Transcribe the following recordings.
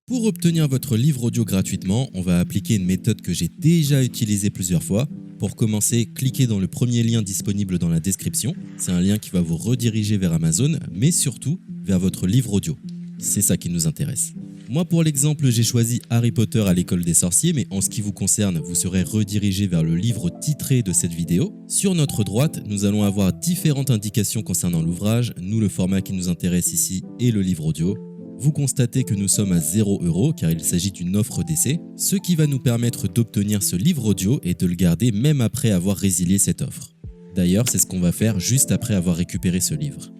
Pour obtenir votre livre audio gratuitement, on va appliquer une méthode que j'ai déjà utilisée plusieurs fois. Pour commencer, cliquez dans le premier lien disponible dans la description. C'est un lien qui va vous rediriger vers Amazon, mais surtout vers votre livre audio. C'est ça qui nous intéresse. Moi, pour l'exemple, j'ai choisi Harry Potter à l'école des sorciers, mais en ce qui vous concerne, vous serez redirigé vers le livre titré de cette vidéo. Sur notre droite, nous allons avoir différentes indications concernant l'ouvrage. Nous, le format qui nous intéresse ici est le livre audio. Vous constatez que nous sommes à 0 € car il s'agit d'une offre d'essai, ce qui va nous permettre d'obtenir ce livre audio et de le garder même après avoir résilié cette offre. D'ailleurs, c'est ce qu'on va faire juste après avoir récupéré ce livre.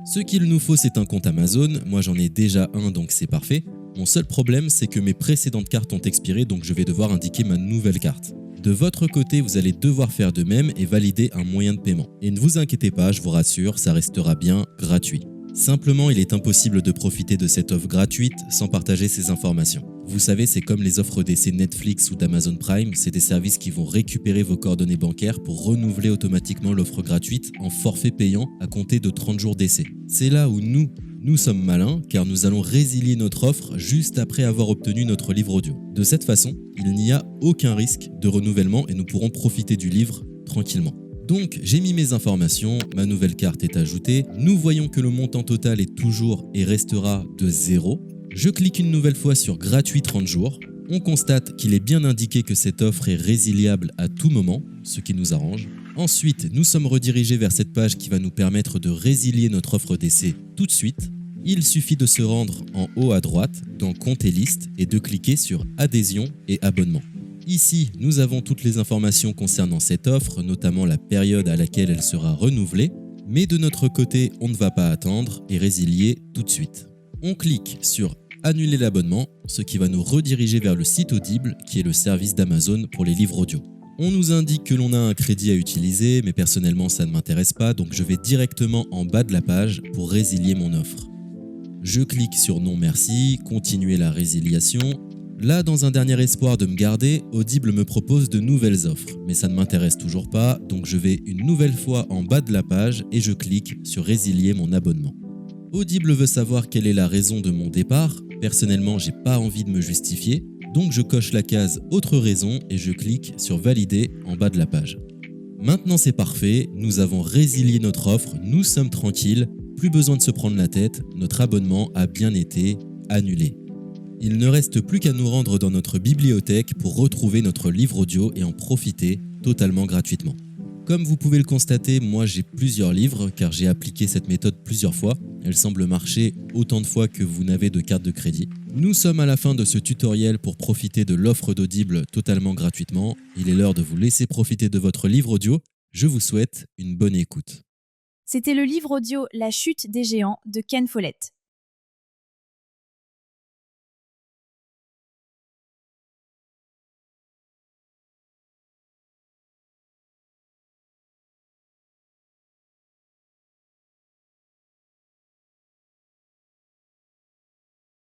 Ce qu'il nous faut, c'est un compte Amazon. Moi, j'en ai déjà un, donc c'est parfait. Mon seul problème, c'est que mes précédentes cartes ont expiré, donc je vais devoir indiquer ma nouvelle carte. De votre côté, vous allez devoir faire de même et valider un moyen de paiement. Et ne vous inquiétez pas, je vous rassure, ça restera bien gratuit. Simplement, il est impossible de profiter de cette offre gratuite sans partager ces informations. Vous savez, c'est comme les offres d'essai Netflix ou d'Amazon Prime, c'est des services qui vont récupérer vos coordonnées bancaires pour renouveler automatiquement l'offre gratuite en forfait payant à compter de 30 jours d'essai. C'est là où nous sommes malins car nous allons résilier notre offre juste après avoir obtenu notre livre audio. De cette façon, il n'y a aucun risque de renouvellement et nous pourrons profiter du livre tranquillement. Donc j'ai mis mes informations, ma nouvelle carte est ajoutée, nous voyons que le montant total est toujours et restera de 0. Je clique une nouvelle fois sur gratuit 30 jours, on constate qu'il est bien indiqué que cette offre est résiliable à tout moment, ce qui nous arrange. Ensuite, nous sommes redirigés vers cette page qui va nous permettre de résilier notre offre d'essai tout de suite. Il suffit de se rendre en haut à droite dans Compte et liste et de cliquer sur Adhésion et abonnement. Ici, nous avons toutes les informations concernant cette offre, notamment la période à laquelle elle sera renouvelée, mais de notre côté, on ne va pas attendre et résilier tout de suite. On clique sur Annuler l'abonnement, ce qui va nous rediriger vers le site Audible, qui est le service d'Amazon pour les livres audio. On nous indique que l'on a un crédit à utiliser, mais personnellement ça ne m'intéresse pas, donc je vais directement en bas de la page pour résilier mon offre. Je clique sur Non merci, continuer la résiliation. Là, dans un dernier espoir de me garder, Audible me propose de nouvelles offres, mais ça ne m'intéresse toujours pas, donc je vais une nouvelle fois en bas de la page et je clique sur Résilier mon abonnement. Audible veut savoir quelle est la raison de mon départ. Personnellement, j'ai pas envie de me justifier, donc je coche la case Autre raison et je clique sur Valider en bas de la page. Maintenant c'est parfait, nous avons résilié notre offre, nous sommes tranquilles, plus besoin de se prendre la tête, notre abonnement a bien été annulé. Il ne reste plus qu'à nous rendre dans notre bibliothèque pour retrouver notre livre audio et en profiter totalement gratuitement. Comme vous pouvez le constater, moi j'ai plusieurs livres car j'ai appliqué cette méthode plusieurs fois. Elle semble marcher autant de fois que vous n'avez de carte de crédit. Nous sommes à la fin de ce tutoriel pour profiter de l'offre d'Audible totalement gratuitement. Il est l'heure de vous laisser profiter de votre livre audio. Je vous souhaite une bonne écoute. C'était le livre audio La chute des géants de Ken Follett.